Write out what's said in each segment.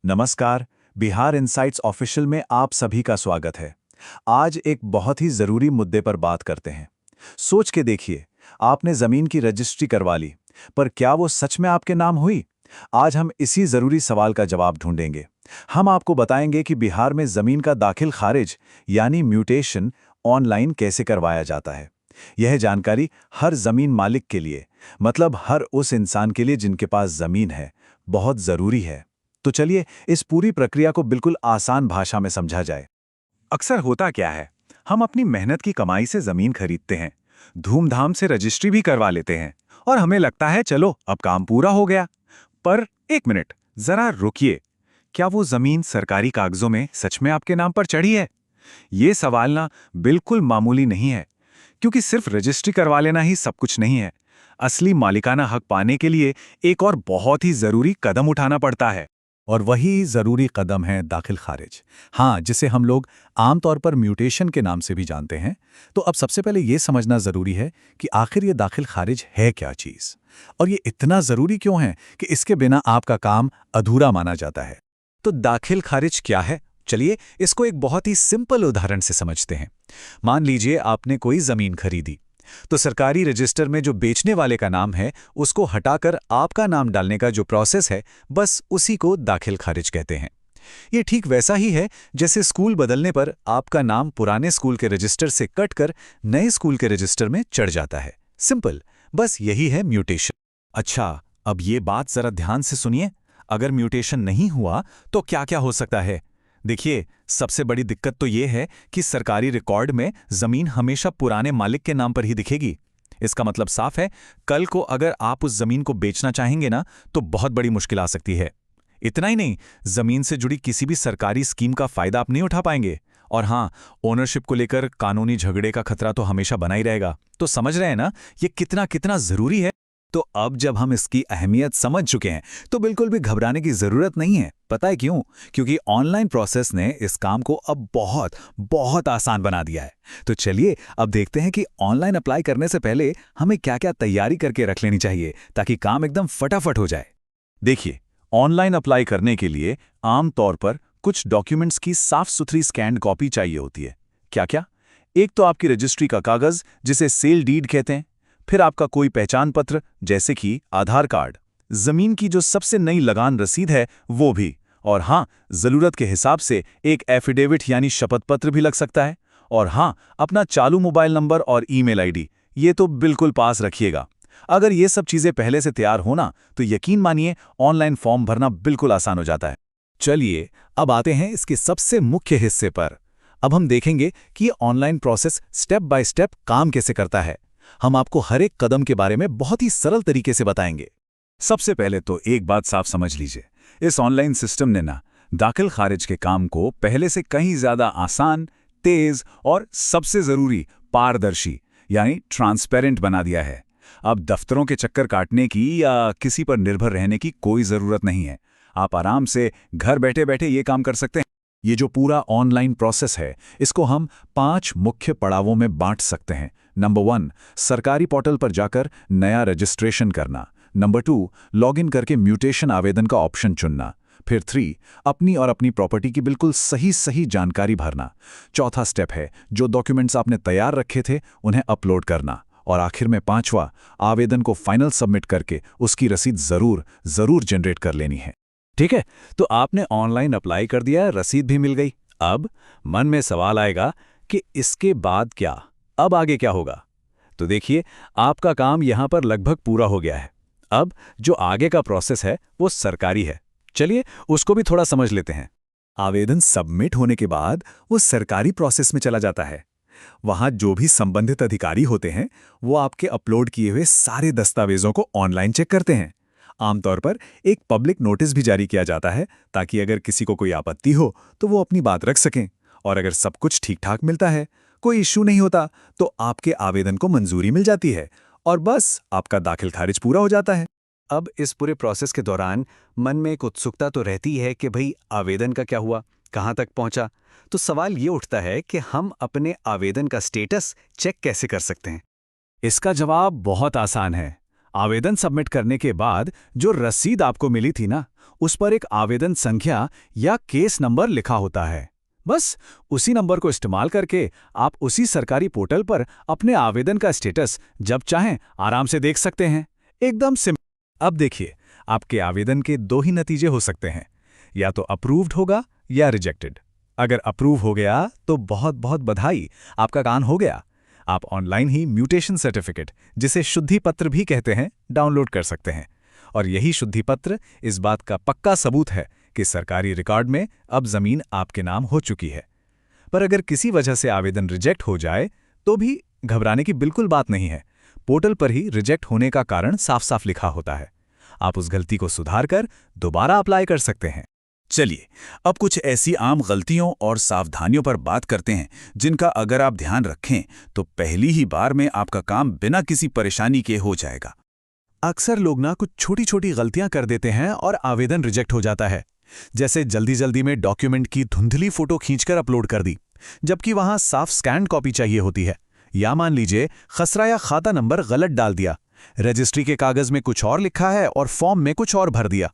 नमस्कार। Bihar insights official में आप सभी का स्वागत है। आज एक बहुत ही जरूरी मुद्दे पर बात करते हैं। सोच के देखिए, आपने जमीन की रजिस्ट्री करवा ली, पर क्या वो सच में आपके नाम हुई? आज हम इसी जरूरी सवाल का जवाब ढूंढेंगे। हम आपको बताएंगे कि बिहार में जमीन का दाखिल खारिज यानी म्यूटेशन ऑनलाइन कैसे करवाया जाता है। यह जानकारी हर जमीन मालिक के लिए, मतलब हर उस इंसान के लिए जिनके पास जमीन है, बहुत जरूरी है। तो चलिए इस पूरी प्रक्रिया को बिल्कुल आसान भाषा में समझा जाए। अक्सर होता क्या है, हम अपनी मेहनत की कमाई से जमीन खरीदते हैं, धूमधाम से रजिस्ट्री भी करवा लेते हैं और हमें लगता है चलो अब काम पूरा हो गया। पर एक मिनट, जरा रुकिए। क्या वो जमीन सरकारी कागजों में सच में आपके नाम पर चढ़ी है? ये सवाल ना बिल्कुल मामूली नहीं है, क्योंकि सिर्फ रजिस्ट्री करवा लेना ही सब कुछ नहीं है। असली मालिकाना हक पाने के लिए एक और बहुत ही जरूरी कदम उठाना पड़ता है। और वही जरूरी कदम है दाखिल खारिज। हाँ, जिसे हम लोग आमतौर पर म्यूटेशन के नाम से भी जानते हैं। तो अब सबसे पहले ये समझना जरूरी है कि आखिर ये दाखिल खारिज है क्या चीज, और ये इतना जरूरी क्यों है कि इसके बिना आपका काम अधूरा माना जाता है। तो दाखिल खारिज क्या है? चलिए इसको एक बहुत ही सिंपल उदाहरण से समझते हैं। मान लीजिए आपने कोई जमीन खरीदी, तो सरकारी रजिस्टर में जो बेचने वाले का नाम है उसको हटाकर आपका नाम डालने का जो प्रोसेस है, बस उसी को दाखिल खारिज कहते हैं। ये ठीक वैसा ही है जैसे स्कूल बदलने पर आपका नाम पुराने स्कूल के रजिस्टर से कटकर नए स्कूल के रजिस्टर में चढ़ जाता है। सिंपल, बस यही है म्यूटेशन। अच्छा, अब ये बात जरा ध्यान से सुनिए। अगर म्यूटेशन नहीं हुआ तो क्या क्या हो सकता है? देखिए, सबसे बड़ी दिक्कत तो ये है कि सरकारी रिकॉर्ड में जमीन हमेशा पुराने मालिक के नाम पर ही दिखेगी। इसका मतलब साफ है, कल को अगर आप उस जमीन को बेचना चाहेंगे ना, तो बहुत बड़ी मुश्किल आ सकती है। इतना ही नहीं, जमीन से जुड़ी किसी भी सरकारी स्कीम का फायदा आप नहीं उठा पाएंगे। और हाँ, ओनरशिप को लेकर कानूनी झगड़े का खतरा तो हमेशा बना ही रहेगा। तो समझ रहे हैं ना ये कितना कितना जरूरी है। तो अब जब हम इसकी अहमियत समझ चुके हैं, तो बिल्कुल भी घबराने की जरूरत नहीं है। पता है क्यों? क्योंकि ऑनलाइन प्रोसेस ने इस काम को अब बहुत बहुत आसान बना दिया है। तो चलिए अब देखते हैं कि ऑनलाइन अप्लाई करने से पहले हमें क्या-क्या तैयारी करके रख लेनी चाहिए, ताकि काम एकदम फटाफट हो जाए। देखिए, ऑनलाइन अप्लाई करने के लिए आमतौर पर कुछ डॉक्यूमेंट्स की साफ सुथरी स्कैन्ड कॉपी चाहिए होती है। क्या क्या? एक तो आपकी रजिस्ट्री का कागज, जिसे सेल डीड कहते हैं। फिर आपका कोई पहचान पत्र, जैसे कि आधार कार्ड। जमीन की जो सबसे नई लगान रसीद है वो भी। और हाँ, जरूरत के हिसाब से एक एफिडेविट यानी शपथ पत्र भी लग सकता है। और हाँ, अपना चालू मोबाइल नंबर और ईमेल आईडी, ये तो बिल्कुल पास रखिएगा। अगर ये सब चीजें पहले से तैयार होना, तो यकीन मानिए ऑनलाइन फॉर्म भरना बिल्कुल आसान हो जाता है। चलिए अब आते हैं इसके सबसे मुख्य हिस्से पर। अब हम देखेंगे कि ये online process step by step काम कैसे करता है। हम आपको हर एक कदम के बारे में बहुत ही सरल तरीके से बताएंगे। सबसे पहले तो एक बात साफ समझ लीजिए, इस ऑनलाइन सिस्टम ने ना दाखिल खारिज के काम को पहले से कहीं ज्यादा आसान, तेज और सबसे जरूरी पारदर्शी यानी ट्रांसपेरेंट बना दिया है। अब दफ्तरों के चक्कर काटने की या किसी पर निर्भर रहने की कोई जरूरत नहीं है। आप आराम से घर बैठे बैठे ये काम कर सकते हैं। ये जो पूरा ऑनलाइन प्रोसेस है, इसको हम 5 मुख्य पड़ावों में बांट सकते हैं। नंबर 1, सरकारी पोर्टल पर जाकर नया रजिस्ट्रेशन करना। नंबर 2, लॉगिन करके म्यूटेशन आवेदन का ऑप्शन चुनना। फिर 3, अपनी और अपनी प्रॉपर्टी की बिल्कुल सही जानकारी भरना। चौथा स्टेप है, जो डॉक्यूमेंट्स आपने तैयार रखे थे उन्हें अपलोड करना। और आखिर में 5वां, आवेदन को फाइनल सबमिट करके उसकी रसीद जरूर जनरेट कर लेनी है। ठीक है, तो आपने ऑनलाइन अप्लाई कर दिया, रसीद भी मिल गई। अब मन में सवाल आएगा कि इसके बाद क्या? अब आगे क्या होगा? तो देखिए, आपका काम यहां पर लगभग पूरा हो गया है। अब जो आगे का प्रोसेस है वो सरकारी है। चलिए उसको भी थोड़ा समझ लेते हैं। आवेदन सबमिट होने के बाद वो सरकारी प्रोसेस में चला जाता है। वहां जो भी संबंधित अधिकारी होते हैं वो आपके अपलोड किए हुए सारे दस्तावेजों को ऑनलाइन चेक करते हैं। आमतौर पर एक पब्लिक नोटिस भी जारी किया जाता है, ताकि अगर किसी को कोई आपत्ति हो तो वो अपनी बात रख सकें। और अगर सब कुछ ठीक ठाक मिलता है, कोई इश्यू नहीं होता, तो आपके आवेदन को मंजूरी मिल जाती है और बस आपका दाखिल खारिज पूरा हो जाता है। अब इस पूरे प्रोसेस के दौरान मन में एक उत्सुकता तो रहती है कि भाई आवेदन का क्या हुआ, कहाँ तक पहुंचा। तो सवाल ये उठता है कि हम अपने आवेदन का स्टेटस चेक कैसे कर सकते हैं? इसका जवाब बहुत आसान है। आवेदन सबमिट करने के बाद जो रसीद आपको मिली थी ना, उस पर एक आवेदन संख्या या केस नंबर लिखा होता है। बस उसी नंबर को इस्तेमाल करके आप उसी सरकारी पोर्टल पर अपने आवेदन का स्टेटस जब चाहें आराम से देख सकते हैं। एकदम सिंपल। अब देखिए, आपके आवेदन के दो ही नतीजे हो सकते हैं, या तो अप्रूव्ड होगा या रिजेक्टेड। अगर अप्रूव हो गया तो बहुत बहुत बधाई, आपका काम हो गया। आप ऑनलाइन ही म्यूटेशन सर्टिफिकेट, जिसे शुद्धि पत्र भी कहते हैं, डाउनलोड कर सकते हैं। और यही शुद्धि पत्र इस बात का पक्का सबूत है कि सरकारी रिकॉर्ड में अब जमीन आपके नाम हो चुकी है। पर अगर किसी वजह से आवेदन रिजेक्ट हो जाए तो भी घबराने की बिल्कुल बात नहीं है। पोर्टल पर ही रिजेक्ट होने का कारण साफ साफ लिखा होता है। आप उस गलती को सुधार कर दोबारा अप्लाई कर सकते हैं। चलिए, अब कुछ ऐसी आम गलतियों और सावधानियों पर बात करते हैं जिनका अगर आप ध्यान रखें तो पहली ही बार में आपका काम बिना किसी परेशानी के हो जाएगा। अक्सर लोग ना कुछ छोटी छोटी गलतियां कर देते हैं और आवेदन रिजेक्ट हो जाता है। जैसे जल्दी जल्दी में डॉक्यूमेंट की धुंधली फोटो खींचकर अपलोड कर दी, जबकि वहां साफ स्कैन्ड कॉपी चाहिए होती है। या मान लीजिए खसरा या खाता नंबर गलत डाल दिया, रजिस्ट्री के कागज में कुछ और लिखा है और फॉर्म में कुछ और भर दिया।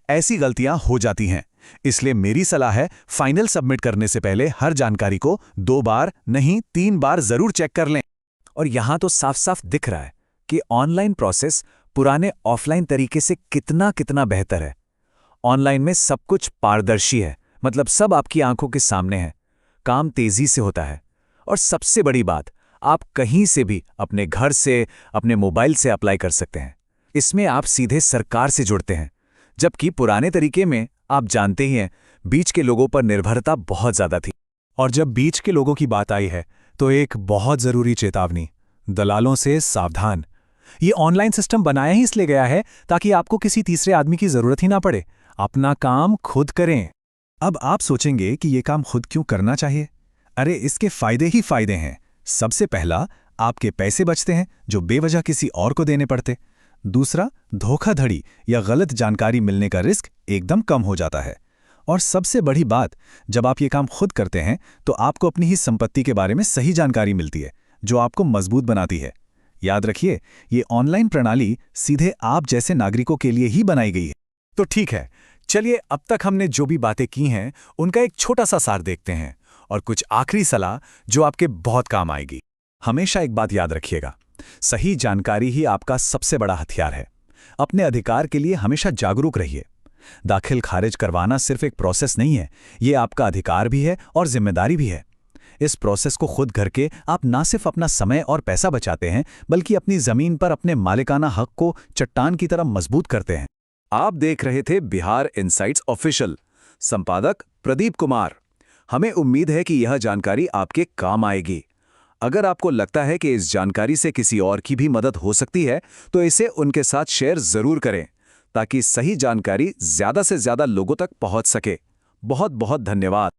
ऐसी गलतियां हो जाती हैं। इसलिए मेरी सलाह है, फाइनल सबमिट करने से पहले हर जानकारी को 2 बार नहीं 3 बार जरूर चेक कर लें। और यहां तो साफ साफ दिख रहा है कि ऑनलाइन प्रोसेस पुराने ऑफलाइन तरीके से कितना कितना बेहतर है। ऑनलाइन में सब कुछ पारदर्शी है, मतलब सब आपकी आंखों के सामने है, काम तेजी से होता है। और सबसे बड़ी बात, आप कहीं से भी अपने घर से, अपने मोबाइल से अप्लाई कर सकते हैं। इसमें आप सीधे सरकार से जुड़ते हैं, जबकि पुराने तरीके में आप जानते ही हैं, बीच के लोगों पर निर्भरता बहुत ज्यादा थी। और जब बीच के लोगों की बात आई है तो एक बहुत जरूरी चेतावनी, दलालों से सावधान। ये ऑनलाइन सिस्टम बनाया ही इसलिए गया है ताकि आपको किसी तीसरे आदमी की जरूरत ही ना पड़े। अपना काम खुद करें। अब आप सोचेंगे कि ये काम खुद क्यों करना चाहिए? अरे, इसके फायदे ही फायदे हैं। सबसे पहला, आपके पैसे बचते हैं जो बेवजह किसी और को देने पड़ते। दूसरा, धोखाधड़ी या गलत जानकारी मिलने का रिस्क एकदम कम हो जाता है। और सबसे बड़ी बात, जब आप ये काम खुद करते हैं तो आपको अपनी ही संपत्ति के बारे में सही जानकारी मिलती है, जो आपको मजबूत बनाती है। याद रखिए, ये ऑनलाइन प्रणाली सीधे आप जैसे नागरिकों के लिए ही बनाई गई है। तो ठीक है, चलिए अब तक हमने जो भी बातें की हैं उनका एक छोटा सा सार देखते हैं और कुछ आखिरी सलाह जो आपके बहुत काम आएगी। हमेशा एक बात याद रखिएगा, सही जानकारी ही आपका सबसे बड़ा हथियार है। अपने अधिकार के लिए हमेशा जागरूक रहिए। दाखिल खारिज करवाना सिर्फ एक प्रोसेस नहीं है, ये आपका अधिकार भी है और जिम्मेदारी भी है। इस प्रोसेस को खुद करके आप ना सिर्फ अपना समय और पैसा बचाते हैं, बल्कि अपनी जमीन पर अपने मालिकाना हक को चट्टान की तरह मजबूत करते हैं। आप देख रहे थे बिहार इनसाइट्स ऑफिशियल। संपादक प्रदीप कुमार। हमें उम्मीद है कि यह जानकारी आपके काम आएगी। अगर आपको लगता है कि इस जानकारी से किसी और की भी मदद हो सकती है तो इसे उनके साथ शेयर जरूर करें, ताकि सही जानकारी ज्यादा से ज्यादा लोगों तक पहुंच सके। बहुत बहुत धन्यवाद।